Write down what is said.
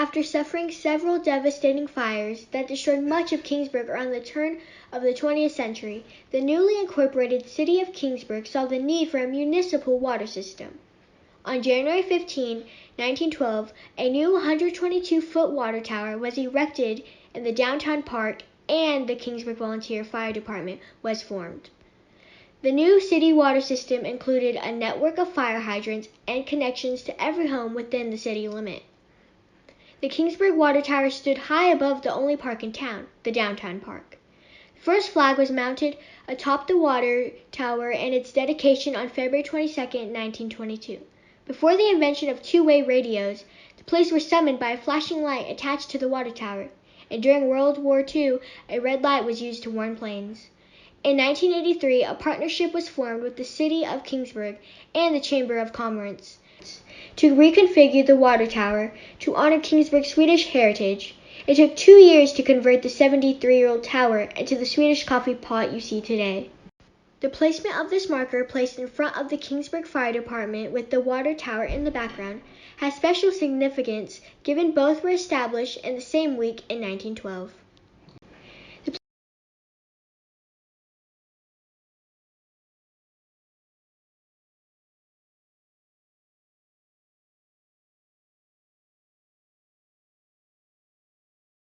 After suffering several devastating fires that destroyed much of Kingsburg around the turn of the 20th century, the newly incorporated city of Kingsburg saw the need for a municipal water system. On January 15, 1912, a new 122-foot water tower was erected in the downtown park, and the Kingsburg Volunteer Fire Department was formed. The new city water system included a network of fire hydrants and connections to every home within the city limit. The Kingsburg Water Tower stood high above the only park in town, the downtown park. The first flag was mounted atop the water tower and its dedication on February 22, 1922. Before the invention of two-way radios, the police were summoned by a flashing light attached to the water tower, and during World War II, a red light was used to warn planes. In 1983, a partnership was formed with the City of Kingsburg and the Chamber of Commerce to reconfigure the water tower to honor Kingsburg's Swedish heritage. It took 2 years to convert the 73-year-old tower into the Swedish coffee pot you see today. The placement of this marker, placed in front of the Kingsburg Fire Department with the water tower in the background, has special significance given both were established in the same week in 1912.